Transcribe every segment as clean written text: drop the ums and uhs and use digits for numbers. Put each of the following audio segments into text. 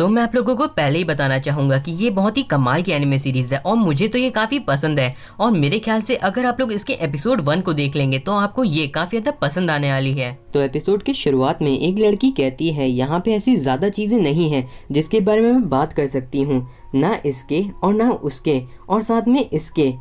तो मैं आप लोगों को पहले ही बताना चाहूँगा कि ये बहुत ही कमाल की एनिमे सीरीज़ है और मुझे तो ये काफ़ी पसंद है। और मेरे ख्याल से अगर आप लोग इसके एपिसोड 1 को देख लेंगे तो आपको ये काफ़ी ज़्यादा पसंद आने वाली है। तो एपिसोड की शुरुआत में एक लड़की कहती है यहाँ पे ऐसी ज़्यादा चीज़ें नहीं हैं जिसके बारे में मैं बात कर सकती हूँ, ना इसके और ना उसके और साथ में इसके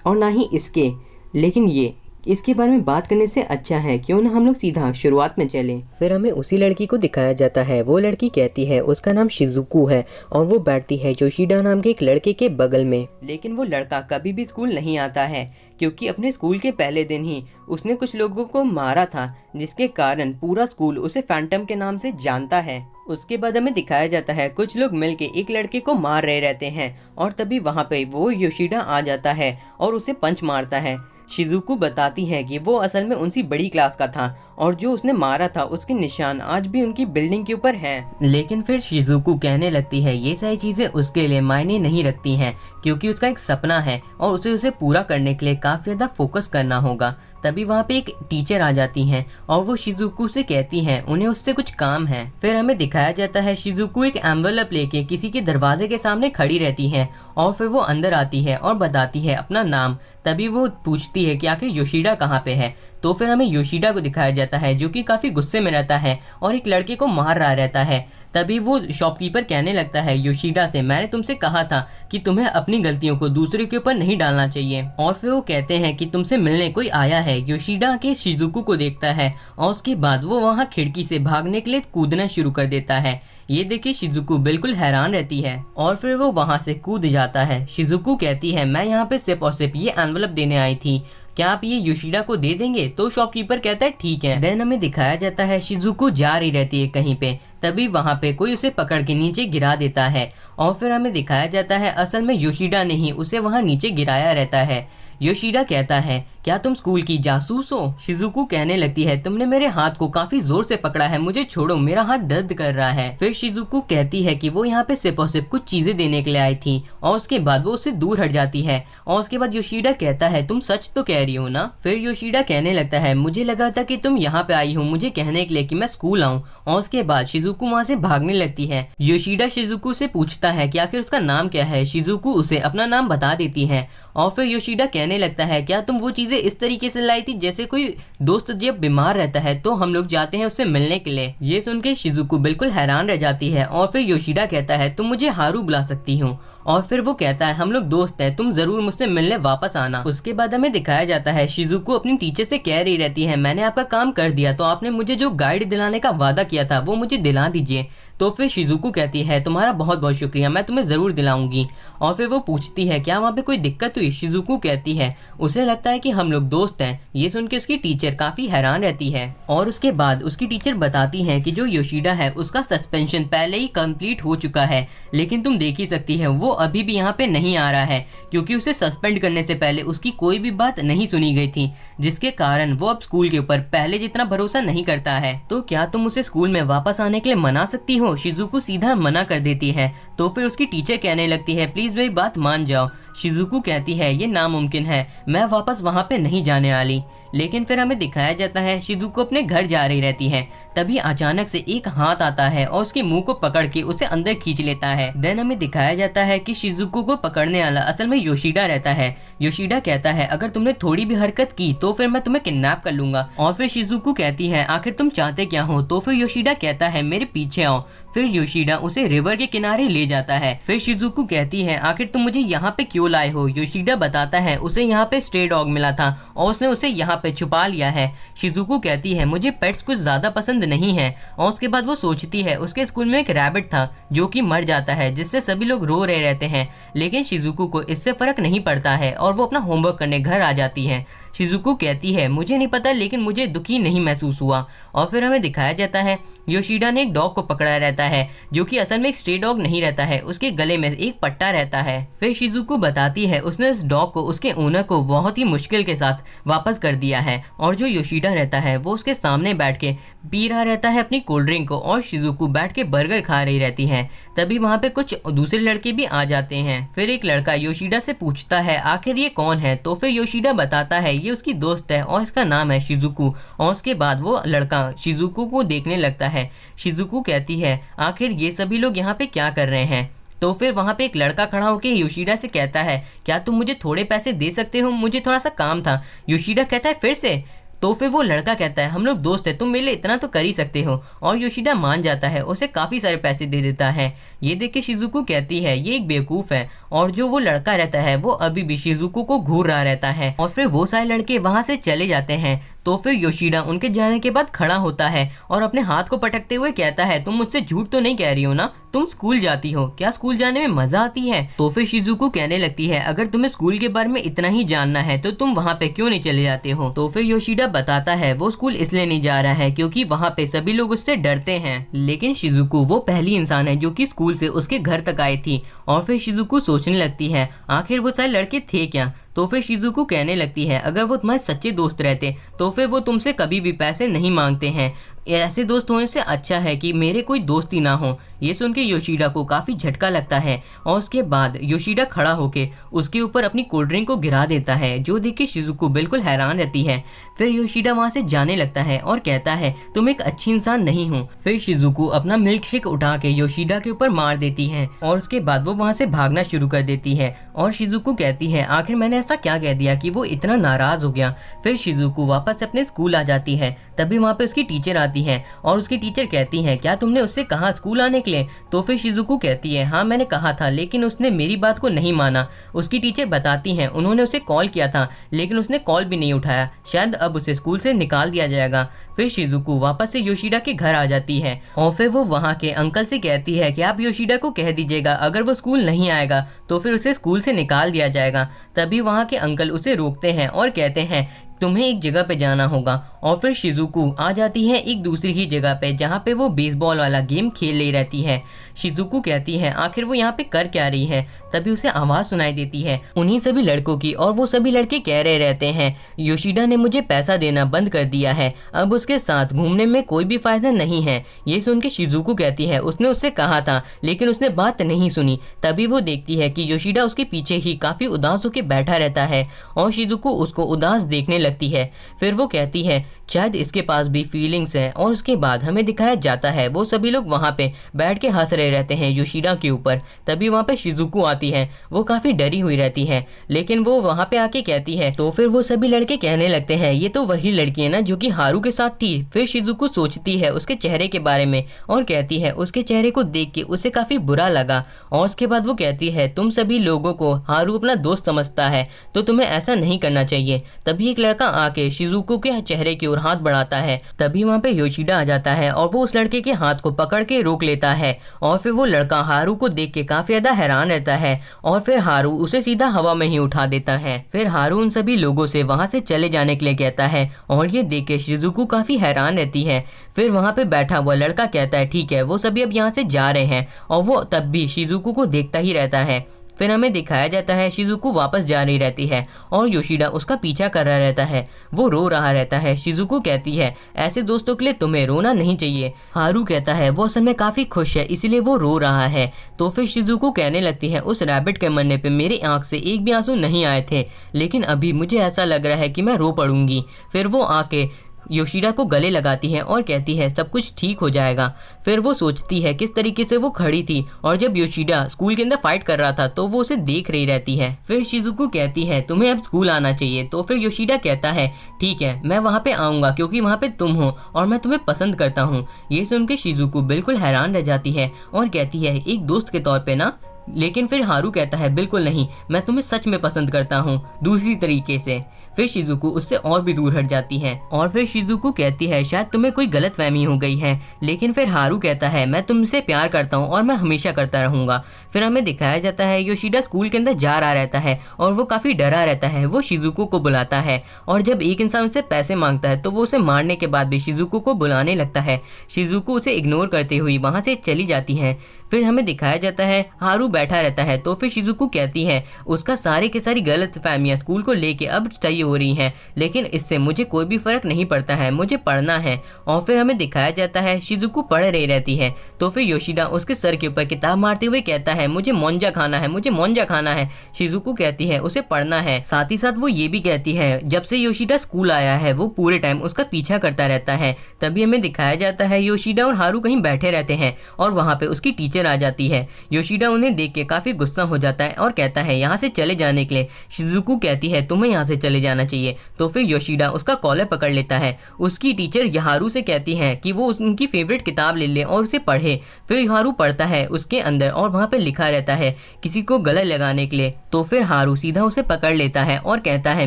और ना ही इसके, लेकिन इसके बारे में बात करने से अच्छा है क्यों ना हम लोग सीधा शुरुआत में चलें। फिर हमें उसी लड़की को दिखाया जाता है। वो लड़की कहती है उसका नाम शिजुको है और वो बैठती है योशिडा नाम के एक लड़के के बगल में। लेकिन वो लड़का कभी भी स्कूल नहीं आता है क्योंकि अपने स्कूल के पहले दिन ही उसने कुछ लोगों को मारा था, जिसके कारण पूरा स्कूल उसे फैंटम के नाम से जानता है। उसके बाद हमें दिखाया जाता है कुछ लोग मिलके एक लड़के को मार रहे रहते हैं और तभी वहाँ पे वो योशिडा आ जाता है और उसे पंच मारता है। शिजुको बताती है कि वो असल में उनसी बड़ी क्लास का था और जो उसने मारा था उसके निशान आज भी उनकी बिल्डिंग के ऊपर हैं। लेकिन फिर शिजुको कहने लगती है ये सारी चीज़ें उसके लिए मायने नहीं रखती हैं क्योंकि उसका एक सपना है और उसे पूरा करने के लिए काफ़ी ज़्यादा फोकस करना होगा। तभी वहाँ पे एक टीचर आ जाती हैं और वो शिजुको से कहती हैं उन्हें उससे कुछ काम है। फिर हमें दिखाया जाता है शिजुको एक एनवेलप लेके किसी के दरवाजे के सामने खड़ी रहती है और फिर वो अंदर आती है और बताती है अपना नाम। तभी वो पूछती है कि आखिर योशिडा कहाँ पे है। तो फिर हमें योशिडा को दिखाया जाता है जो कि काफ़ी गुस्से में रहता है और एक लड़के को मार रहा रहता है। तभी वो शॉपकीपर कहने लगता है योशिडा से, मैंने तुमसे कहा था कि तुम्हें अपनी गलतियों को दूसरे के ऊपर नहीं डालना चाहिए। और फिर वो कहते हैं कि तुमसे मिलने कोई आया है। योशिडा के शिजुको को देखता है और उसके बाद वो वहाँ खिड़की से भागने के लिए कूदना शुरू कर देता है। ये देखिए शिजुको बिल्कुल हैरान रहती है और फिर वो वहाँ से कूद जाता है। शिजुको कहती है मैं यहाँ पे सिर्फ और सिर्फ ये एनवेलप देने आई थी, क्या आप ये योशिडा को दे देंगे? तो शॉपकीपर कहता है ठीक है। देन हमें दिखाया जाता है शिजुको जा रही रहती है कहीं पे, तभी वहाँ पे कोई उसे पकड़ के नीचे गिरा देता है और फिर हमें दिखाया जाता है असल में योशिडा ने ही उसे वहाँ नीचे गिराया रहता है। योशिडा कहता है क्या तुम स्कूल की जासूस हो? शिजुको कहने लगती है तुमने मेरे हाथ को काफी जोर से पकड़ा है, मुझे छोड़ो, मेरा हाथ दर्द कर रहा है। फिर शिजुको कहती है कि वो यहाँ पे सिर्फ और सिर्फ कुछ चीजें देने के लिए आई थी और उसके बाद वो उससे दूर हट जाती है। और उसके बाद योशिडा कहता है तुम सच तो कह रही हो ना? फिर योशिडा कहने लगता है मुझे लगा था कि तुम यहाँ पे आई हो मुझे कहने के लिए कि मैं स्कूल आऊँ। और उसके बाद शिजुको वहाँ से भागने लगती है। योशिडा शिजुको से पूछता है कि आखिर उसका नाम क्या है। शिजुको उसे अपना नाम बता देती है और फिर योशिडा कहने लगता है क्या तुम वो चीजें इस तरीके से लाई थी जैसे कोई दोस्त जब बीमार रहता है तो हम लोग जाते हैं उससे मिलने के लिए। ये सुन के शिजुको बिल्कुल हैरान रह जाती है और फिर योशिडा कहता है तुम मुझे हारू बुला सकती हो। और फिर वो कहता है हम लोग दोस्त हैं, तुम जरूर मुझसे मिलने वापस आना। उसके बाद हमें दिखाया जाता है शिजुको अपनी टीचर से कह रही रहती है मैंने आपका काम कर दिया, तो आपने मुझे जो गाइड दिलाने का वादा किया था वो मुझे दिला दीजिए। तो फिर शिजुको कहती है तुम्हारा बहुत बहुत शुक्रिया, मैं तुम्हें ज़रूर दिलाऊंगी। और फिर वो पूछती है क्या वहाँ पे कोई दिक्कत हुई? शिजुको कहती है उसे लगता है कि हम लोग दोस्त हैं। ये सुन के उसकी टीचर काफ़ी हैरान रहती है और उसके बाद उसकी टीचर बताती है कि जो योशिडा है उसका सस्पेंशन पहले ही कंप्लीट हो चुका है, लेकिन तुम देख ही सकती है वो अभी भी यहाँ पे नहीं आ रहा है क्योंकि उसे सस्पेंड करने से पहले उसकी कोई भी बात नहीं सुनी गई थी, जिसके कारण वो अब स्कूल के ऊपर पहले जितना भरोसा नहीं करता है। तो क्या तुम उसे स्कूल में वापस आने के लिए मना सकती हो? शिजुको सीधा मना कर देती है। तो फिर उसकी टीचर कहने लगती है प्लीज मेरी बात मान जाओ। शिजुको कहती है ये नामुमकिन है, मैं वापस वहाँ पे नहीं जाने वाली। लेकिन फिर हमें दिखाया जाता है शिजुको अपने घर जा रही रहती है, तभी अचानक से एक हाथ आता है और उसके मुंह को पकड़ के उसे अंदर खींच लेता है। देन हमें दिखाया जाता है कि शिजुको को पकड़ने वाला असल में योशिडा रहता है। योशिडा कहता है अगर तुमने थोड़ी भी हरकत की तो फिर मैं तुम्हें किडनैप कर लूंगा। और फिर शिजुको कहती है आखिर तुम चाहते क्या हो? तो फिर योशिडा कहता है मेरे पीछे आओ। फिर योशिडा उसे रिवर के किनारे ले जाता है। फिर शिजुको कहती है आखिर तुम मुझे यहाँ पे क्यों लाए हो? योशिडा बताता है उसे यहाँ पे स्ट्रे डॉग मिला था और उसने उसे यहाँ पे छुपा लिया है। शिजुको कहती है मुझे पेट्स कुछ ज्यादा पसंद नहीं है। और उसके बाद वो सोचती है उसके स्कूल में एक रैबिट था जो कि मर जाता है, जिससे सभी लोग रो रहे रहते हैं, लेकिन शिजुको को इससे फर्क नहीं पड़ता है और वो अपना होमवर्क करने घर आ जाती है। शिजुको कहती है मुझे नहीं पता लेकिन मुझे दुखी नहीं महसूस हुआ। और फिर हमें दिखाया जाता है योशिडा ने एक डॉग को पकड़ा रहता है जो कि असल में एक स्ट्रे डॉग नहीं रहता है, उसके गले में एक पट्टा रहता है। फिर शिजुको बताती है उसने उस डॉग को उसके ओनर को बहुत ही मुश्किल के साथ वापस कर दिया है और जो योशिडा रहता है वो उसके सामने बैठ के पी रहा रहता है अपनी कोल्ड ड्रिंक को और शिजुको बैठ के बर्गर खा रही रहती है। तभी वहाँ पे कुछ दूसरे लड़के भी आ जाते हैं। फिर एक लड़का योशिडा से पूछता है आखिर ये कौन है? तो फिर योशिडा बताता है ये उसकी दोस्त है और इसका नाम है शिजुको। और उसके बाद वो लड़का शिजुको को देखने लगता है। शिजुको कहती है आखिर ये सभी लोग यहाँ पे क्या कर रहे हैं। तो फिर वहाँ पे एक लड़का खड़ा होकर योशिडा से कहता है, क्या तुम मुझे थोड़े पैसे दे सकते हो, मुझे थोड़ा सा काम था। योशिडा कहता है फिर से। तो फिर वो लड़का कहता है, हम लोग दोस्त हैं, तुम मेरे लिए इतना तो कर ही सकते हो। और योशिडा मान जाता है, उसे काफ़ी सारे पैसे दे देता है। ये देख के शिजुको कहती है ये एक बेवकूफ़ है। और जो वो लड़का रहता है वो अभी भी शिजुको को घूर रहा रहता है। और फिर वो सारे लड़के वहाँ से चले जाते हैं। तो फिर योशिडा उनके जाने के बाद खड़ा होता है और अपने हाथ को पटकते हुए कहता है, तुम मुझसे झूठ तो नहीं कह रही हो ना, तुम स्कूल जाती हो, क्या स्कूल जाने में मजा आती है। तो फिर शिजुको कहने लगती है, अगर तुम्हें स्कूल के बारे में इतना ही जानना है तो तुम वहाँ पे क्यों नहीं चले जाते हो। तो फिर योशिडा बताता है वो स्कूल इसलिए नहीं जा रहा है क्योंकि वहाँ पे सभी लोग उससे डरते हैं। लेकिन शिजुको वो पहली इंसान है जो कि स्कूल से उसके घर तक आई थी। और फिर शिजुको सोचने लगती है आखिर वो सारे लड़के थे क्या। तो फिर शिजुको कहने लगती है, अगर वो तुम्हारे सच्चे दोस्त रहते तो फिर वो तुमसे कभी भी पैसे नहीं मांगते हैं। ऐसे दोस्त होने से अच्छा है कि मेरे कोई दोस्त ही ना हो। ये सुन के योशिडा को काफ़ी झटका लगता है और उसके बाद योशिडा खड़ा होके उसके ऊपर अपनी कोल्ड ड्रिंक को गिरा देता है, जो देख के शिजुको बिल्कुल हैरान रहती है। फिर योशिडा वहाँ से जाने लगता है और कहता है तुम एक अच्छी इंसान नहीं हो। फिर शिजुको अपना मिल्क शेक उठा के योशिडा के ऊपर मार देती है और उसके बाद वो वहाँ से भागना शुरू कर देती है। और शिजुको कहती है आखिर मैंने ऐसा क्या कह दिया कि वो इतना नाराज हो गया। फिर शिजुको वापस अपने स्कूल आ जाती है। तभी वहाँ पे उसकी टीचर आती है और उसकी टीचर कहती है, क्या तुमने उससे कहा स्कूल आने के लिए। तो फिर शिजुको कहती है, हाँ मैंने कहा था लेकिन उसने मेरी बात को नहीं माना। उसकी टीचर बताती हैं उन्होंने उसे कॉल किया था लेकिन उसने कॉल भी नहीं उठाया, शायद अब उसे स्कूल से निकाल दिया जाएगा। फिर शिजुको वापस से योशिडा के घर आ जाती है और फिर वो वहाँ के अंकल से कहती है कि आप योशिडा को कह दीजिएगा अगर वो स्कूल नहीं आएगा तो फिर उसे स्कूल से निकाल दिया जाएगा। तभी वहाँ के अंकल उसे रोकते हैं और कहते हैं तुम्हें एक जगह पे जाना होगा। और फिर शिजुको आ जाती है एक दूसरी ही जगह पे जहाँ पे वो बेसबॉल वाला गेम खेल रही रहती है। शिजुको कहती है आखिर वो यहाँ पे कर क्या रही है। तभी उसे आवाज़ सुनाई देती है उन्हीं सभी लड़कों की और वो सभी लड़के कह रहे रहते हैं योशिडा ने मुझे पैसा देना बंद कर दिया है, अब उसके साथ घूमने में कोई भी फायदा नहीं है। ये सुन के शिजुको कहती है उसने उससे कहा था लेकिन उसने बात नहीं सुनी। तभी वो देखती है कि योशिडा उसके पीछे ही काफ़ी उदास होकर बैठा रहता है और शिजुको उसको उदास देखने लगती है। फिर वो कहती है शायद इसके पास भी फीलिंग्स है। और उसके बाद हमें दिखाया जाता है वो सभी लोग वहाँ पे बैठ के हंस रहे रहते हैं योशिडा के ऊपर। तभी वहाँ पे शिजुको आती है, वो काफ़ी डरी हुई रहती है लेकिन वो वहाँ पे आके कहती है। तो फिर वो सभी लड़के कहने लगते हैं ये तो वही लड़की है ना जो कि हारू के साथ थी। फिर शिजुको सोचती है उसके चेहरे के बारे में और कहती है उसके चेहरे को देख के उसे काफ़ी बुरा लगा। और उसके बाद वो कहती है तुम सभी लोगों को हारू अपना दोस्त समझता है तो तुम्हें ऐसा नहीं करना चाहिए। तभी एक लड़का आके शिजुको के चेहरे की ओर हाथ बढ़ाता है। तभी वहाँ पे योशिडा आ जाता है और वो उस लड़के के हाथ को पकड़ के रोक लेता है। और फिर वो लड़का हारू को देख के काफी ज्यादा हैरान रहता है और फिर हारू उसे सीधा हवा में ही उठा देता है। फिर हारू उन सभी लोगों से वहाँ से चले जाने के लिए कहता है और ये देख के शिजुको काफी हैरान रहती है। फिर वहाँ पे बैठा हुआ लड़का कहता है ठीक है वो सभी अब यहाँ से जा रहे हैं और वो तब भी शिजुको को देखता ही रहता है। फिर हमें दिखाया जाता है शिजुको वापस जा रही रहती है और योशिडा उसका पीछा कर रहा रहता है, वो रो रहा रहता है। शिजुको कहती है ऐसे दोस्तों के लिए तुम्हें रोना नहीं चाहिए। हारू कहता है वो असल में काफ़ी खुश है इसलिए वो रो रहा है। तो फिर शिजुको कहने लगती है उस रैबिट के मरने पे मेरी आंख से एक भी आंसू नहीं आए थे लेकिन अभी मुझे ऐसा लग रहा है कि मैं रो पड़ूंगी। फिर वो आके योशिडा को गले लगाती है और कहती है सब कुछ ठीक हो जाएगा। फिर वो सोचती है किस तरीके से वो खड़ी थी और जब योशिडा स्कूल के अंदर फाइट कर रहा था तो वो उसे देख रही रहती है। फिर शिजुको कहती है तुम्हें अब स्कूल आना चाहिए। तो फिर योशिडा कहता है ठीक है मैं वहाँ पे आऊँगा क्योंकि वहाँ पे तुम हो और मैं तुम्हें पसंद करता हूँ। ये सुन के शिजुको बिल्कुल हैरान रह जाती है और कहती है एक दोस्त के तौर पे ना। लेकिन फिर हारू कहता है बिल्कुल नहीं, मैं तुम्हें सच में पसंद करता हूँ दूसरी तरीके से। फिर शिजुको उससे और भी दूर हट जाती है और फिर शिजुको कहती है शायद तुम्हें कोई गलतफहमी हो गई है। लेकिन फिर हारू कहता है मैं तुमसे प्यार करता हूँ और मैं हमेशा करता रहूँगा। फिर हमें दिखाया जाता है योशिडा स्कूल के अंदर जा रहा रहता है और वो काफ़ी डरा रहता है। वो शिजुको को बुलाता है और जब एक इंसान उससे पैसे मांगता है तो वो उसे मारने के बाद भी शिजुको को बुलाने लगता है। शिजुको उसे इग्नोर करते हुए वहाँ से चली जाती है। फिर हमें दिखाया जाता है हारू बैठा रहता है। तो फिर शिजुको कहती है उसका सारे के सारी गलत फहमियाँ स्कूल को लेके अब सही हो रही हैं, लेकिन इससे मुझे कोई भी फर्क नहीं पड़ता है, मुझे पढ़ना है। और फिर हमें दिखाया जाता है शिजुको पढ़ रही रहती है। तो फिर योशिडा उसके सर के ऊपर किताब मारते हुए कहता है मुझे मोंजा खाना है, मुझे मोंजा खाना है। शिजुको कहती है उसे पढ़ना है। साथ ही साथ वो ये भी कहती है जब से योशिडा स्कूल आया है वो पूरे टाइम उसका पीछा करता रहता है। तभी हमें दिखाया जाता है योशिडा और हारू कहीं बैठे रहते हैं और वहाँ पे उसकी टीचर आ जाती है। योशिडा उन्हें देख के काफी गुस्सा हो जाता है और कहता है यहाँ से चले जाने के लिए। शिजुको कहती है तुम्हें यहाँ से चले जाना चाहिए। तो फिर योशिडा उसका कॉलर पकड़ लेता है। उसकी टीचर हारू से कहती है कि वो उनकी फेवरेट किताब ले ले और उसे पढ़े। फिर हारू पढ़ता है उसके अंदर और वहाँ पे लिखा रहता है किसी को गले लगाने के लिए। तो फिर हारू सीधा उसे पकड़ लेता है और कहता है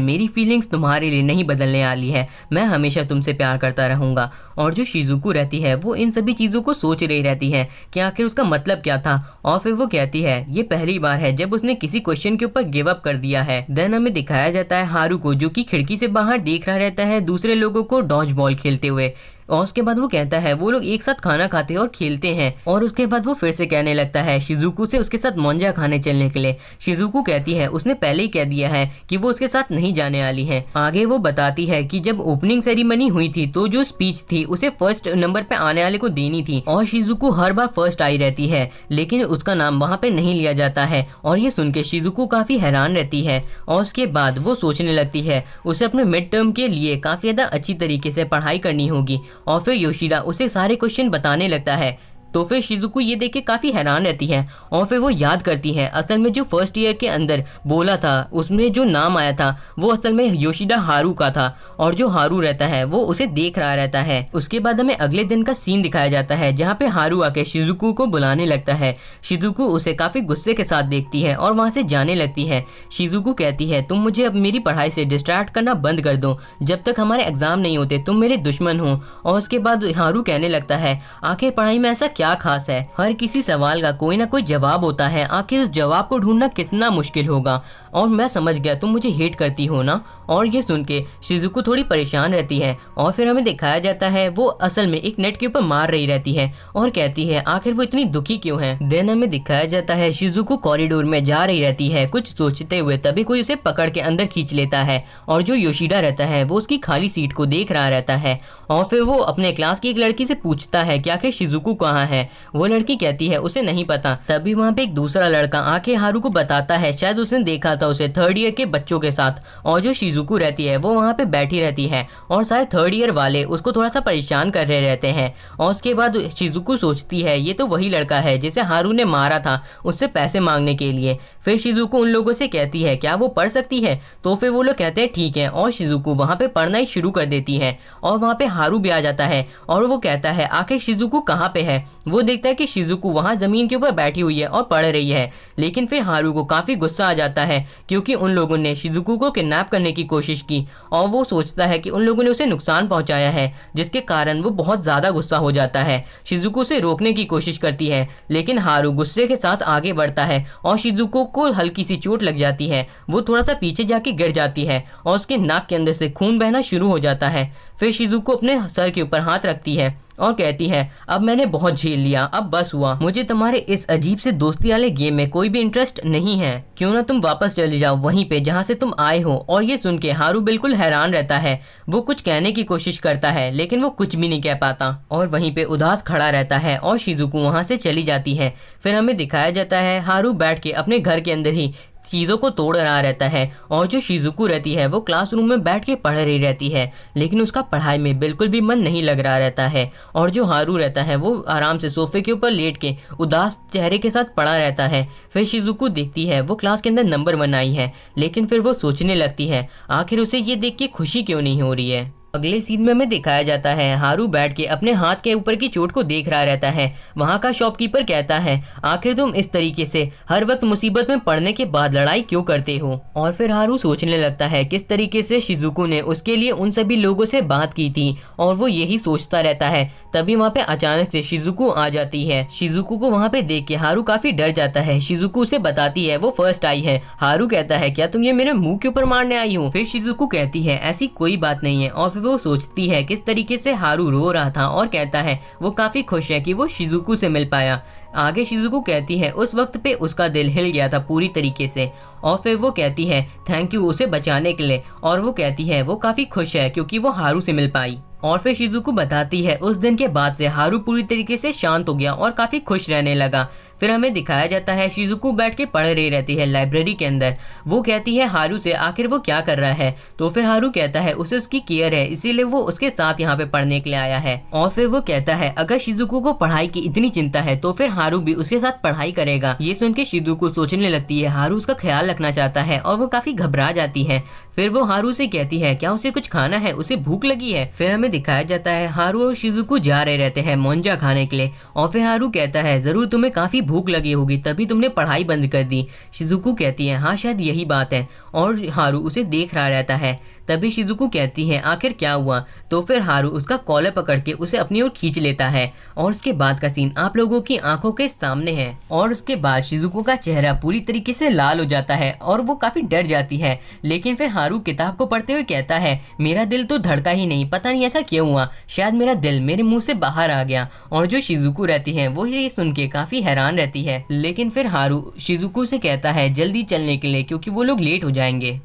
मेरी फीलिंग्स तुम्हारे लिए नहीं बदलने वाली है, मैं हमेशा तुमसे प्यार करता रहूंगा। और जो शिजुको रहती है वो इन सभी चीज़ों को सोच रही रहती है कि आखिर उसका मतलब क्या था। और फिर वो कहती है ये पहली बार है जब उसने किसी क्वेश्चन के ऊपर गिव अप कर दिया है। देन हमें दिखाया जाता है हारू को जो कि खिड़की से बाहर देख रहा रहता है दूसरे लोगों को डॉज बॉल खेलते हुए। और उसके बाद वो कहता है वो लोग एक साथ खाना खाते और खेलते हैं। और उसके बाद वो फिर से कहने लगता है शिजुको से उसके साथ मोंजा खाने चलने के लिए। शिजुको कहती है उसने पहले ही कह दिया है कि वो उसके साथ नहीं जाने वाली है। आगे वो बताती है कि जब ओपनिंग सेरेमनी हुई थी तो जो स्पीच थी उसे फर्स्ट नंबर पे आने वाले को देनी थी और शिजुको हर बार फर्स्ट आई रहती है, लेकिन उसका नाम वहाँ पे नहीं लिया जाता है। और ये सुन के शिजुको काफी हैरान रहती है। और उसके बाद वो सोचने लगती है उसे अपने मिड टर्म के लिए काफी ज्यादा अच्छी तरीके से पढ़ाई करनी होगी। और फिर योशिडा उसे सारे क्वेश्चन बताने लगता है। तो फिर शिजुको ये देख के काफ़ी हैरान रहती है और फिर वो याद करती है असल में जो फर्स्ट ईयर के अंदर बोला था उसमें जो नाम आया था वो असल में योशिडा हारू का था और जो हारू रहता है वो उसे देख रहा रहता है। उसके बाद हमें अगले दिन का सीन दिखाया जाता है जहाँ पे हारू आके शिजुको को बुलाने लगता है। शिजुको उसे काफ़ी गुस्से के साथ देखती है और वहाँ से जाने लगती है। शिजुको कहती है तुम मुझे अब मेरी पढ़ाई से डिस्ट्रैक्ट करना बंद कर दो, जब तक हमारे एग्जाम नहीं होते तुम मेरे दुश्मन हो। और उसके बाद हारू कहने लगता है आखिर पढ़ाई में ऐसा क्या खास है, हर किसी सवाल का कोई ना कोई जवाब होता है, आखिर उस जवाब को ढूंढना कितना मुश्किल होगा। और मैं समझ गया तुम मुझे हेट करती हो ना। और ये सुन के शिजुको थोड़ी परेशान रहती है और फिर हमें दिखाया जाता है वो असल में एक नेट के ऊपर मार रही रहती है और कहती है आखिर वो इतनी दुखी क्यों है। देन हमें दिखाया जाता है शिजुको कॉरिडोर में जा रही रहती है कुछ सोचते हुए, तभी कोई उसे पकड़ के अंदर खींच लेता है और जो योशिडा रहता है वो उसकी खाली सीट को देख रहा रहता है। और फिर वो अपने क्लास की एक लड़की से पूछता है कि आखिर शिजुको कहाँ है। वो लड़की कहती है उसे नहीं पता। तभी वहाँ पे एक दूसरा लड़का आके हारू को बताता है शायद उसने देखा था उसे थर्ड ईयर के बच्चों के साथ। और जो शिजुको रहती है वो वहाँ पे बैठी रहती है और शायद थर्ड ईयर वाले उसको थोड़ा सा परेशान कर रहे रहते हैं। और उसके बाद शिजुको सोचती है ये तो वही लड़का है जिसे हारू ने मारा था उससे पैसे मांगने के लिए। फिर शिजुको उन लोगों से कहती है क्या वो पढ़ सकती है। तो फिर वो लोग कहते हैं ठीक है और शिजुको वहाँ पे पढ़ना ही शुरू कर देती है। और वहाँ पे हारू भी आ जाता है और वो कहता है आखिर शिजुको कहाँ पे है। वो देखता है कि शिजुको वहाँ जमीन के ऊपर बैठी हुई है और पढ़ रही है। लेकिन फिर हारू को काफी गुस्सा आ जाता है क्योंकि उन लोगों ने शिजुको को किडनैप करने की कोशिश की और वो सोचता है कि उन लोगों ने उसे नुकसान पहुंचाया है, जिसके कारण वो बहुत ज्यादा गुस्सा हो जाता है। शिजुको उसे रोकने की कोशिश करती है लेकिन हारू गुस्से के साथ आगे बढ़ता है और शिजुको को हल्की सी चोट लग जाती है। वो थोड़ा सा पीछे जाके गिर जाती है और उसके नाक के अंदर से खून बहना शुरू हो जाता है। फिर शिजुको अपने सर के ऊपर हाथ रखती है और कहती है अब मैंने बहुत झेल लिया, अब बस हुआ, मुझे तुम्हारे इस अजीब से दोस्ती वाले गेम में कोई भी इंटरेस्ट नहीं है, क्यों ना तुम वापस चले जाओ वहीं पे जहाँ से तुम आए हो। और ये सुन के हारू बिल्कुल हैरान रहता है। वो कुछ कहने की कोशिश करता है लेकिन वो कुछ भी नहीं कह पाता और वहीं पे उदास खड़ा रहता है और शिजुको वहाँ से चली जाती है। फिर हमें दिखाया जाता है हारू बैठ के अपने घर के अंदर ही चीज़ों को तोड़ रहा रहता है और जो शिजुको रहती है वो क्लासरूम में बैठ के पढ़ रही रहती है लेकिन उसका पढ़ाई में बिल्कुल भी मन नहीं लग रहा रहता है। और जो हारू रहता है वो आराम से सोफे के ऊपर लेट के उदास चेहरे के साथ पड़ा रहता है। फिर शिजुको देखती है वो क्लास के अंदर नंबर 1 आई है, लेकिन फिर वो सोचने लगती है आखिर उसे ये देख के खुशी क्यों नहीं हो रही है। अगले सीन में हमें दिखाया जाता है हारू बैठ के अपने हाथ के ऊपर की चोट को देख रहा रहता है। वहाँ का शॉपकीपर कहता है आखिर तुम इस तरीके से हर वक्त मुसीबत में पड़ने के बाद लड़ाई क्यों करते हो। और फिर हारू सोचने लगता है किस तरीके से शिजुको ने उसके लिए उन सभी लोगों से बात की थी और वो यही सोचता रहता है। तभी वहाँ पे अचानक से शिजुको आ जाती है। शिजुको को वहाँ पे देख के हारू काफी डर जाता है। शिजुको उसे बताती है वो फर्स्ट आई है। हारू कहता है क्या तुम ये मेरे मुंह के ऊपर मारने आई हो। फिर शिजुको कहती है ऐसी कोई बात नहीं है और फिर फिर वो सोचती है किस तरीके से हारू रो रहा था और कहता है वो काफी खुश है कि वो शिजुको से मिल पाया। आगे शिजुको कहती है उस वक्त पे उसका दिल हिल गया था पूरी तरीके से, और फिर वो कहती है थैंक यू उसे बचाने के लिए, और वो कहती है वो काफी खुश है क्योंकि वो हारू से मिल पाई। और फिर शिजुको बताती है उस दिन के बाद से हारू पूरी तरीके से शांत हो गया और काफी खुश रहने लगा। फिर हमें दिखाया जाता है शिजुको बैठ के पढ़ रही रहती है लाइब्रेरी के अंदर। वो कहती है हारू से आखिर वो क्या कर रहा है, तो फिर हारू कहता है उसे उसकी केयर है इसीलिए वो उसके साथ यहाँ पे पढ़ने के लिए आया है। और फिर वो कहता है अगर शिजुको को पढ़ाई की इतनी चिंता है तो फिर हारू भी उसके साथ पढ़ाई करेगा। ये सुन के शिजुको सोचने लगती है हारू उसका ख्याल रखना चाहता है और वो काफी घबरा जाती है। फिर वो हारू से कहती है क्या उसे कुछ खाना है, उसे भूख लगी है। फिर हमें दिखाया जाता है हारू और शिजुको जा रहे रहते हैं मोंजा खाने के लिए, और फिर हारू कहता है जरूर तुम्हें काफी भूख लगी होगी तभी तुमने पढ़ाई बंद कर दी। शिजुको कहती है हाँ शायद यही बात है, और हारू उसे देख रहा रहता है। तभी शिजुको कहती है आखिर क्या हुआ, तो फिर हारू उसका कॉलर पकड़ के उसे अपनी ओर खींच लेता है, और उसके बाद का सीन आप लोगों की आंखों के सामने है। और उसके बाद शिजुको का चेहरा पूरी तरीके से लाल हो जाता है और वो काफी डर जाती है। लेकिन फिर हारू किताब को पढ़ते हुए कहता है मेरा दिल तो धड़का ही नहीं, पता नहीं ऐसा क्यों हुआ, शायद मेरा दिल मेरे मुंह से बाहर आ गया। और जो शिजुको रहती है वो ये सुन के काफी हैरान रहती है। लेकिन फिर हारू शिजुको से कहता है जल्दी चलने के लिए क्योंकि वो लोग लेट हो जाएंगे।